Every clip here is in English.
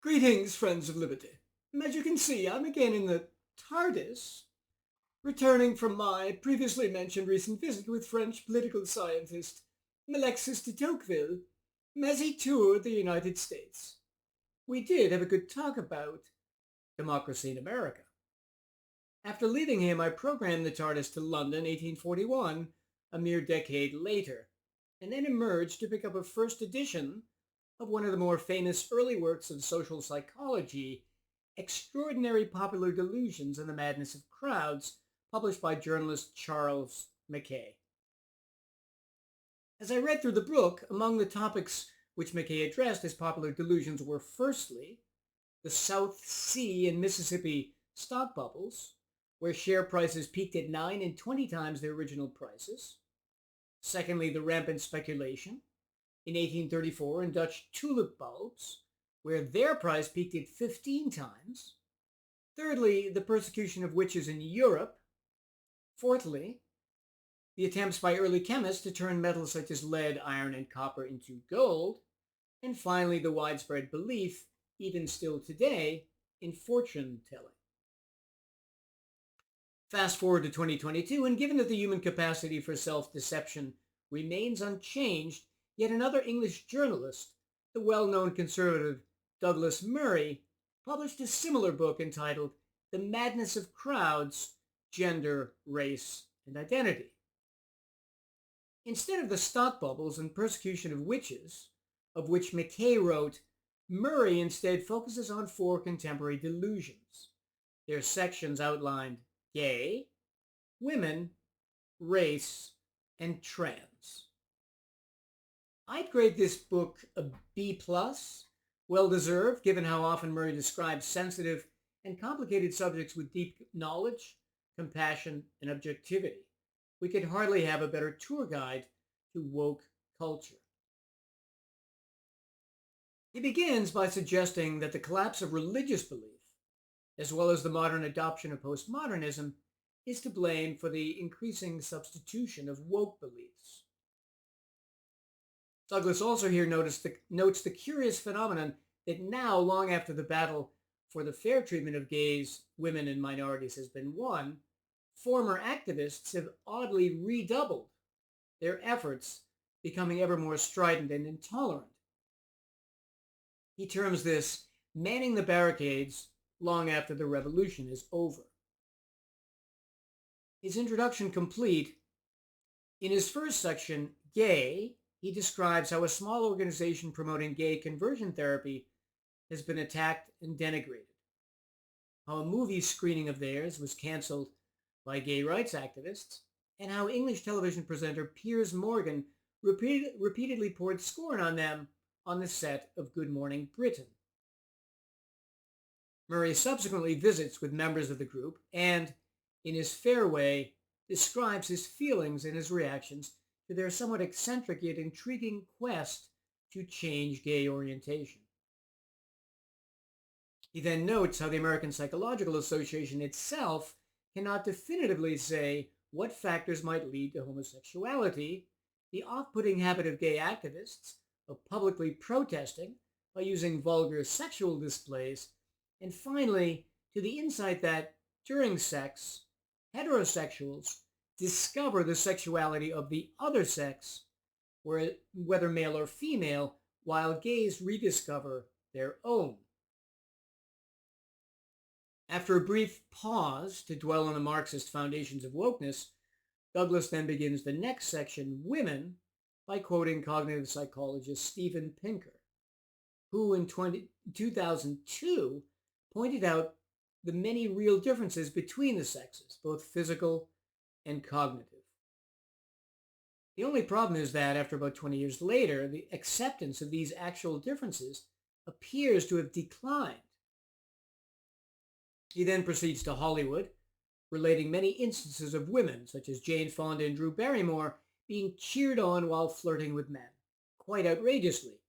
Greetings, friends of liberty. As you can see, I'm again in the TARDIS, returning from my previously mentioned recent visit with French political scientist Alexis de Tocqueville as he toured the United States. We did have a good talk about democracy in America. After leaving him, I programmed the TARDIS to London, 1841, a mere decade later, and then emerged to pick up a first edition of one of the more famous early works of social psychology, Extraordinary Popular Delusions and the Madness of Crowds, published by journalist Charles Mackay. As I read through the book, among the topics which Mackay addressed as popular delusions were firstly, the South Sea and Mississippi stock bubbles, where share prices peaked at 9 and 20 times their original prices. Secondly, the rampant speculation in 1834 in Dutch tulip bulbs, where their price peaked at 15 times. Thirdly, the persecution of witches in Europe. Fourthly, the attempts by early chemists to turn metals such as lead, iron, and copper into gold. And finally, the widespread belief, even still today, in fortune telling. Fast forward to 2022, and given that the human capacity for self-deception remains unchanged, yet another English journalist, the well-known conservative Douglas Murray, published a similar book entitled The Madness of Crowds, Gender, Race, and Identity. Instead of the stock bubbles and persecution of witches, of which Mackay wrote, Murray instead focuses on 4 contemporary delusions. Their sections outlined gay, women, race, and trans. I'd grade this book a B+, well deserved given how often Murray describes sensitive and complicated subjects with deep knowledge, compassion, and objectivity. We could hardly have a better tour guide to woke culture. He begins by suggesting that the collapse of religious belief, as well as the modern adoption of postmodernism, is to blame for the increasing substitution of woke beliefs. Douglas also here notes the curious phenomenon that now, long after the battle for the fair treatment of gays, women, and minorities has been won, former activists have oddly redoubled their efforts, becoming ever more strident and intolerant. He terms this manning the barricades long after the revolution is over. His introduction complete, in his first section, Gay, he describes how a small organization promoting gay conversion therapy has been attacked and denigrated, how a movie screening of theirs was canceled by gay rights activists, and how English television presenter Piers Morgan repeatedly poured scorn on them on the set of Good Morning Britain. Murray subsequently visits with members of the group and, in his fair way, describes his feelings and his reactions to their somewhat eccentric yet intriguing quest to change gay orientation. He then notes how the American Psychological Association itself cannot definitively say what factors might lead to homosexuality, the off-putting habit of gay activists of publicly protesting by using vulgar sexual displays, and finally, to the insight that, during sex, heterosexuals discover the sexuality of the other sex, whether male or female, while gays rediscover their own. After a brief pause to dwell on the Marxist foundations of wokeness, Douglas then begins the next section, Women, by quoting cognitive psychologist Steven Pinker, who in 2002 pointed out the many real differences between the sexes, both physical and cognitive. The only problem is that after about 20 years later, the acceptance of these actual differences appears to have declined. He then proceeds to Hollywood, relating many instances of women, such as Jane Fonda and Drew Barrymore, being cheered on while flirting with men, quite outrageously,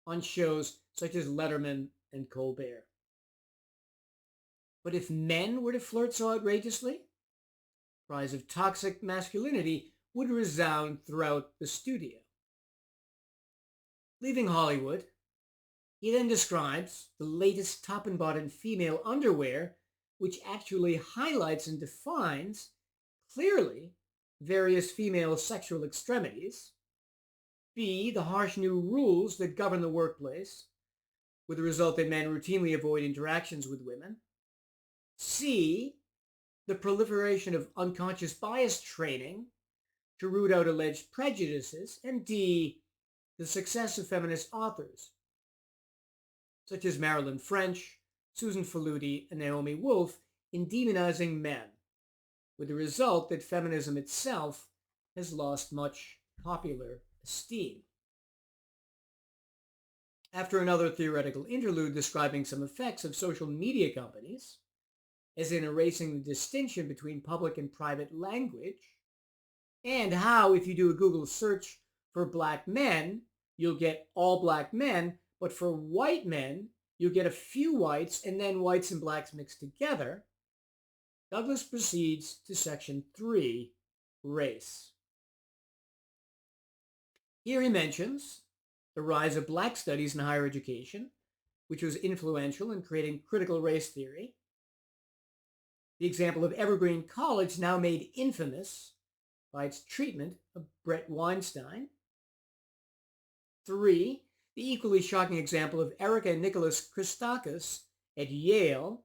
on shows such as Letterman and Colbert. But if men were to flirt so outrageously, cries of toxic masculinity would resound throughout the studio. Leaving Hollywood, He then describes the latest top and bottom female underwear, which actually highlights and defines clearly various female sexual extremities. B, the harsh new rules that govern the workplace, with the result that men routinely avoid interactions with women. C, the proliferation of unconscious bias training to root out alleged prejudices. And D, the success of feminist authors, such as Marilyn French, Susan Faludi, and Naomi Wolf, in demonizing men, with the result that feminism itself has lost much popular esteem. After another theoretical interlude describing some effects of social media companies, as in erasing the distinction between public and private language, and how if you do a Google search for black men, you'll get all black men, but for white men, you'll get a few whites and then whites and blacks mixed together, Douglas proceeds to section 3, race. Here he mentions the rise of black studies in higher education, which was influential in creating critical race theory. The example of Evergreen College, now made infamous by its treatment of Brett Weinstein. 3, the equally shocking example of Erica and Nicholas Christakis at Yale,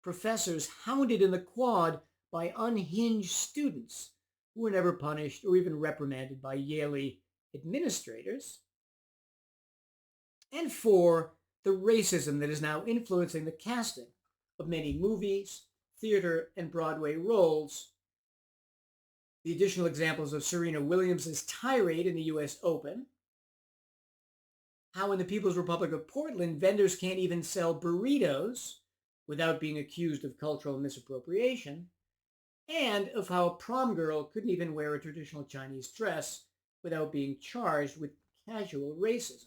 professors hounded in the quad by unhinged students who were never punished or even reprimanded by Yale administrators. And 4, the racism that is now influencing the casting of many movies, theater, and Broadway roles. The additional examples of Serena Williams' tirade in the US Open, how in the People's Republic of Portland, vendors can't even sell burritos without being accused of cultural misappropriation, and of how a prom girl couldn't even wear a traditional Chinese dress without being charged with casual racism.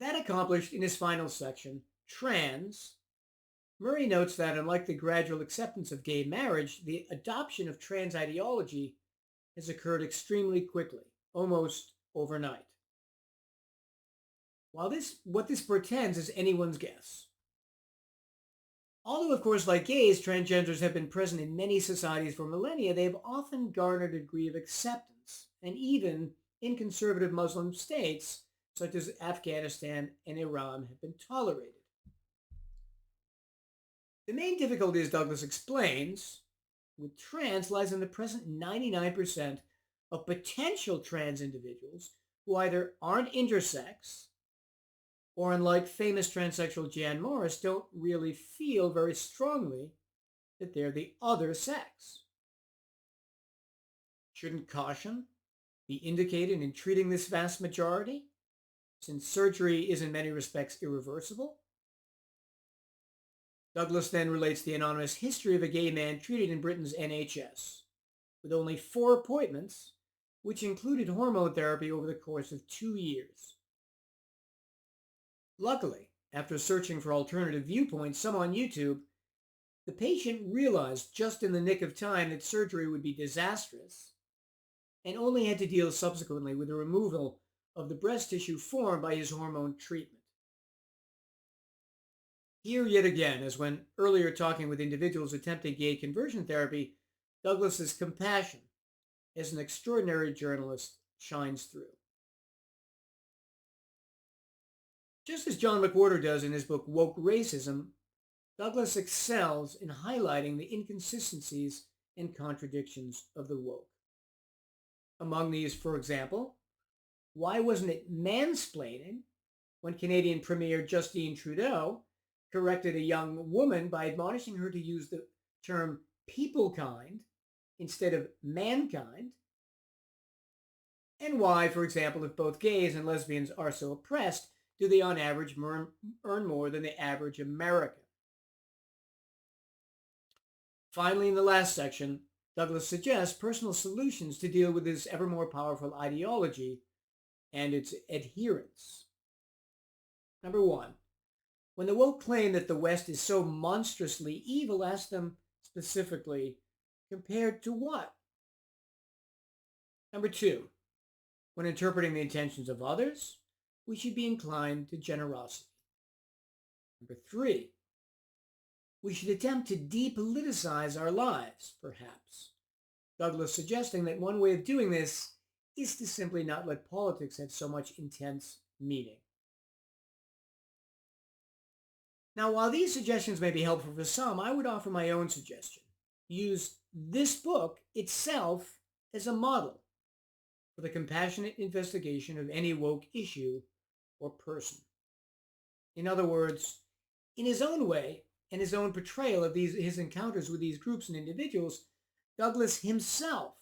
That accomplished in his final section, Trans, Murray notes that unlike the gradual acceptance of gay marriage, the adoption of trans ideology has occurred extremely quickly, almost overnight. While what this portends is anyone's guess. Although, of course, like gays, transgenders have been present in many societies for millennia, they have often garnered a degree of acceptance, and even in conservative Muslim states, such as Afghanistan and Iran, have been tolerated. The main difficulty, as Douglas explains, with trans lies in the present 99% of potential trans individuals who either aren't intersex or, unlike famous transsexual Jan Morris, don't really feel very strongly that they're the other sex. Shouldn't caution be indicated in treating this vast majority, since surgery is in many respects irreversible? Douglas then relates the anonymous history of a gay man treated in Britain's NHS, with only 4 appointments, which included hormone therapy over the course of 2 years. Luckily, after searching for alternative viewpoints, some on YouTube, the patient realized just in the nick of time that surgery would be disastrous, and only had to deal subsequently with the removal of the breast tissue formed by his hormone treatment. Here yet again, as when earlier talking with individuals attempting gay conversion therapy, Douglas's compassion as an extraordinary journalist shines through. Just as John McWhorter does in his book Woke Racism, Douglas excels in highlighting the inconsistencies and contradictions of the woke. Among these, for example, why wasn't it mansplaining when Canadian Premier Justine Trudeau corrected a young woman by admonishing her to use the term people-kind instead of mankind? And why, for example, if both gays and lesbians are so oppressed, do they on average earn more than the average American? Finally, in the last section, Douglas suggests personal solutions to deal with this ever more powerful ideology and its adherents. Number 1, when the woke claim that the West is so monstrously evil, ask them specifically, compared to what? Number 2, when interpreting the intentions of others, we should be inclined to generosity. Number 3, we should attempt to depoliticize our lives, perhaps. Douglas suggesting that one way of doing this is to simply not let politics have so much intense meaning. Now, while these suggestions may be helpful for some, I would offer my own suggestion. Use this book itself as a model for the compassionate investigation of any woke issue or person. In other words, in his own way and his own portrayal of his encounters with these groups and individuals, Douglas himself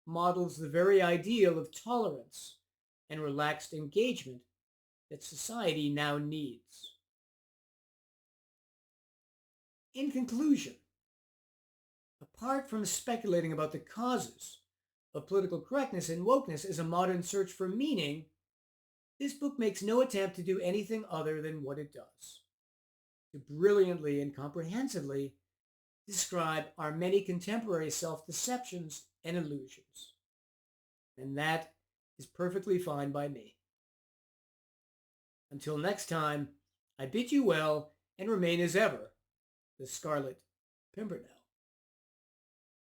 models the very ideal of tolerance and relaxed engagement that society now needs. In conclusion, apart from speculating about the causes of political correctness and wokeness as a modern search for meaning, this book makes no attempt to do anything other than what it does: to brilliantly and comprehensively describe our many contemporary self-deceptions and illusions. And that is perfectly fine by me. Until next time, I bid you well and remain as ever the Scarlet Pimpernel.